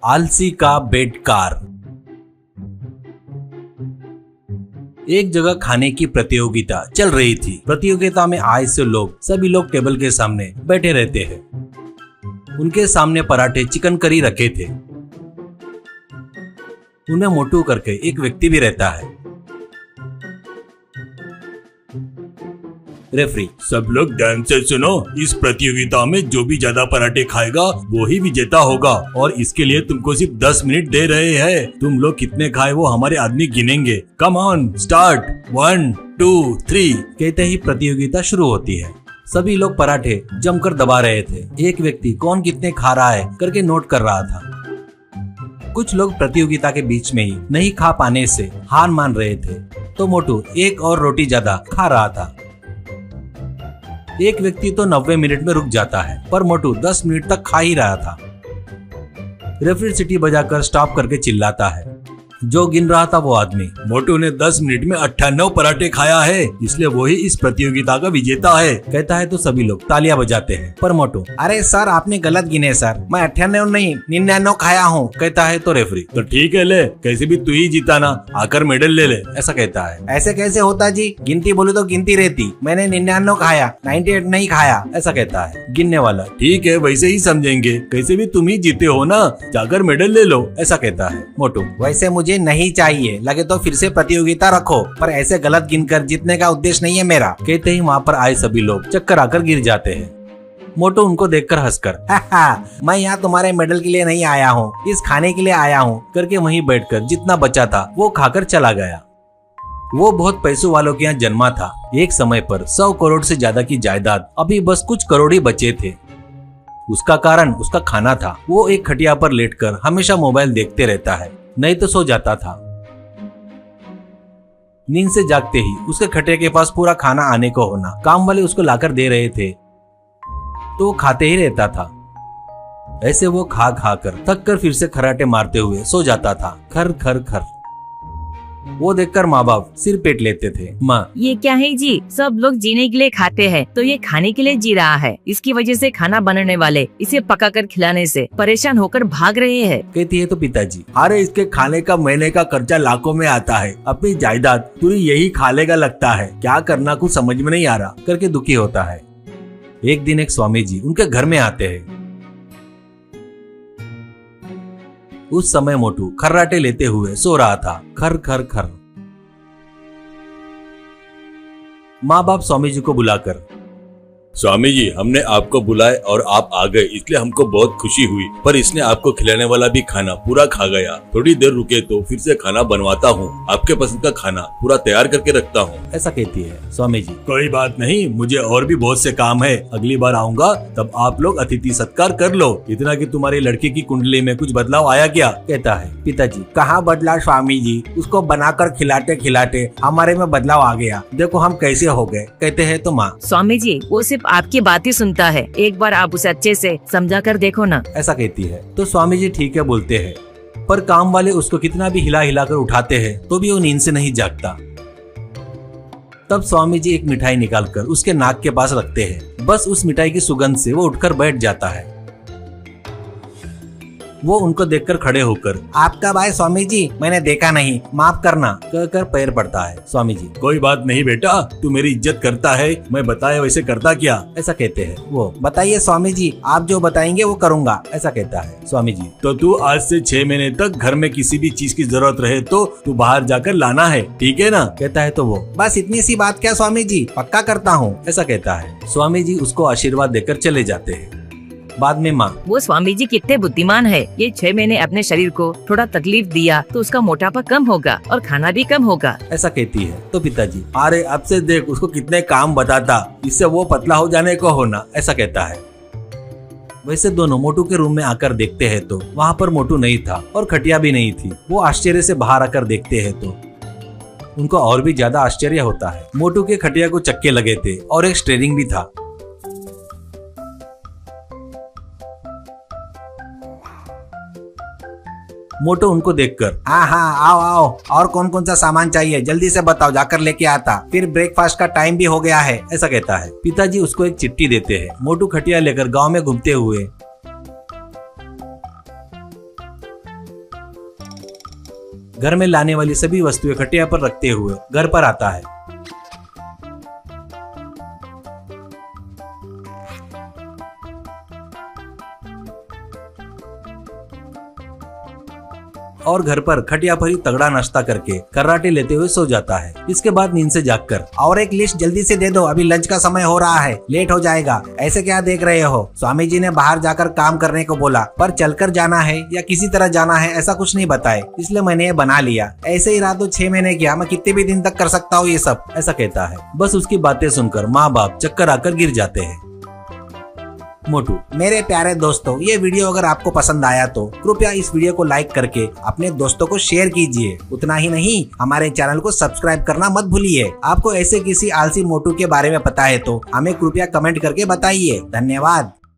आलसी का बेडकार। एक जगह खाने की प्रतियोगिता चल रही थी। प्रतियोगिता में आए से सभी लोग टेबल के सामने बैठे रहते हैं। उनके सामने पराठे चिकन करी रखे थे। उन्हें मोटू करके एक व्यक्ति भी रहता है। रेफरी, सब लोग ध्यान से सुनो। इस प्रतियोगिता में जो भी ज्यादा पराठे खाएगा वो ही विजेता होगा और इसके लिए तुमको सिर्फ 10 मिनट दे रहे हैं। तुम लोग कितने खाए वो हमारे आदमी गिनेंगे। Come on, start. 1 2 3 कहते ही प्रतियोगिता शुरू होती है। सभी लोग पराठे जमकर दबा रहे थे। एक व्यक्ति कौन कितने खा रहा है करके नोट कर रहा था। कुछ लोग प्रतियोगिता के बीच में ही नहीं खा पाने से हार मान रहे थे, तो मोटू एक और रोटी ज्यादा खा रहा था। एक व्यक्ति तो 90 मिनट में रुक जाता है, पर मोटू 10 मिनट तक खा ही रहा था। रेफरी सीटी बजाकर स्टॉप करके चिल्लाता है। जो गिन रहा था वो आदमी, मोटू ने 10 मिनट में 98 पराठे खाया है, इसलिए वो ही इस प्रतियोगिता का विजेता है, कहता है तो सभी लोग तालियां बजाते हैं। पर मोटू, अरे सर आपने गलत गिने सर, मैं 98 नहीं 99 खाया हूँ, कहता है तो रेफरी, तो ठीक है ले, कैसे भी तू ही जीता ना, आकर मेडल ले ले, ऐसा कहता है। ऐसे कैसे होता जी, गिनती बोले तो गिनती रहती, मैंने 99 खाया, 98 नहीं खाया, ऐसा कहता है गिनने वाला। ठीक है वैसे ही समझेंगे, कैसे भी तुम ही जीते हो ना, जाकर मेडल ले लो, ऐसा कहता है मोटू। वैसे मुझे नहीं चाहिए, लगे तो फिर से प्रतियोगिता रखो, पर ऐसे गलत गिनकर जीतने का उद्देश्य नहीं है मेरा। कहते ही वहाँ पर आए सभी लोग चक्कर आकर गिर जाते हैं। मोटू उनको देखकर हंसकर, मैं यहाँ तुम्हारे मेडल के लिए नहीं आया हूँ, इस खाने के लिए आया हूँ, करके वहीं बैठकर जितना बचा था वो खाकर चला गया। वो बहुत पैसों वालों के यहाँ जन्मा था। एक समय पर 100 करोड़ से ज्यादा की जायदाद अभी बस कुछ करोड़ ही बचे थे। उसका कारण उसका खाना था। वो एक खटिया पर लेटकर हमेशा मोबाइल देखते रहता है, नहीं तो सो जाता था। नींद से जागते ही उसके खटिया के पास पूरा खाना आने को होना। काम वाले उसको लाकर दे रहे थे तो वो खाते ही रहता था। ऐसे वो खा खा कर थक कर फिर से खर्राटे मारते हुए सो जाता था। खर खर खर। वो देखकर माँ बाप सिर पेट लेते थे। माँ, ये क्या है जी, सब लोग जीने के लिए खाते हैं तो ये खाने के लिए जी रहा है। इसकी वजह से खाना बनाने वाले इसे पका कर खिलाने से परेशान होकर भाग रहे हैं। कहती है तो पिताजी, अरे इसके खाने का महीने का खर्चा लाखों में आता है, अपनी जायदाद पूरी यही खा लेगा लगता है, क्या करना कुछ समझ में नहीं आ रहा, करके दुखी होता है। एक दिन एक स्वामी जी उनके घर में आते हैं। उस समय मोटू खर्राटे लेते हुए सो रहा था। खर खर खर। माँ बाप स्वामी जी को बुलाकर, स्वामी जी हमने आपको बुलाए और आप आ गए, इसलिए हमको बहुत खुशी हुई, पर इसने आपको खिलाने वाला भी खाना पूरा खा गया। थोड़ी देर रुके तो फिर से खाना बनवाता हूँ, आपके पसंद का खाना पूरा तैयार करके रखता हूँ, ऐसा कहती है स्वामी जी। कोई बात नहीं, मुझे और भी बहुत से काम है, अगली बार आऊंगा तब आप लोग अतिथि सत्कार कर लो। इतना कि तुम्हारी लड़की की कुंडली में कुछ बदलाव आया क्या, कहता है। पिताजी, कहाँ बदला स्वामी जी, उसको बनाकर खिलाते खिलाते हमारे में बदलाव आ गया, देखो हम कैसे हो गए, कहते हैं तो माँ, स्वामी जी वो सिर्फ आपकी बात ही सुनता है, एक बार आप उसे अच्छे से समझा कर देखो ना, ऐसा कहती है। तो स्वामी जी ठीक है बोलते हैं, पर काम वाले उसको कितना भी हिला हिला कर उठाते हैं तो भी वो नींद से नहीं जागता। तब स्वामी जी एक मिठाई निकालकर उसके नाक के पास रखते हैं। बस उस मिठाई की सुगंध से वो उठकर बैठ जाता है। वो उनको देखकर खड़े होकर, आपका भाई स्वामी जी, मैंने देखा नहीं, माफ करना, कहकर पैर पड़ता है। स्वामी जी, कोई बात नहीं बेटा, तू मेरी इज्जत करता है, मैं बताया वैसे करता क्या, ऐसा कहते हैं। वो, बताइए स्वामी जी, आप जो बताएंगे वो करूँगा, ऐसा कहता है। स्वामी जी, तो तू आज से 6 महीने तक घर में किसी भी चीज की जरूरत रहे तो तू बाहर जाकर लाना है, ठीक है ना, कहता है तो वो, बस इतनी सी बात क्या स्वामी जी, पक्का करता हूँ, ऐसा कहता है। स्वामी जी उसको आशीर्वाद देकर चले जाते हैं। बाद में माँ, वो स्वामी जी कितने बुद्धिमान है, ये 6 महीने अपने शरीर को थोड़ा तकलीफ दिया तो उसका मोटापा कम होगा और खाना भी कम होगा, ऐसा कहती है। तो पिताजी, अरे अब से देख उसको कितने काम बताता, इससे वो पतला हो जाने को होना, ऐसा कहता है। वैसे दोनों मोटू के रूम में आकर देखते हैं तो वहाँ पर मोटू नहीं था और खटिया भी नहीं थी। वो आश्चर्य से बाहर आकर देखते हैं तो उनको और भी ज्यादा आश्चर्य होता है। मोटू के खटिया को चक्के लगे थे और एक स्टीयरिंग भी था। मोटू उनको देखकर, हाँ आओ आओ, और कौन कौन सा सामान चाहिए जल्दी से बताओ, जाकर लेके आता, फिर ब्रेकफास्ट का टाइम भी हो गया है, ऐसा कहता है। पिताजी उसको एक चिट्ठी देते हैं। मोटू खटिया लेकर गांव में घूमते हुए घर में लाने वाली सभी वस्तुएं खटिया पर रखते हुए घर पर आता है। और घर पर खटिया पर ही तगड़ा नाश्ता करके कर्राटे लेते हुए सो जाता है। इसके बाद नींद से जागकर और एक लिस्ट जल्दी से दे दो, अभी लंच का समय हो रहा है, लेट हो जाएगा। ऐसे क्या देख रहे हो? स्वामी जी ने बाहर जाकर काम करने को बोला, पर चलकर जाना है या किसी तरह जाना है ऐसा कुछ नहीं बताए, इसलिए मैंने ये बना लिया। ऐसे ही रहा तो 6 महीने किया, मैं कितने भी दिन तक कर सकता हूँ ये सब, ऐसा कहता है। बस उसकी बातें सुनकर माँ बाप चक्कर आकर गिर जाते हैं। मोटू, मेरे प्यारे दोस्तों, ये वीडियो अगर आपको पसंद आया तो कृपया इस वीडियो को लाइक करके अपने दोस्तों को शेयर कीजिए। उतना ही नहीं, हमारे चैनल को सब्सक्राइब करना मत भूलिए। आपको ऐसे किसी आलसी मोटू के बारे में पता है तो हमें कृपया कमेंट करके बताइए। धन्यवाद।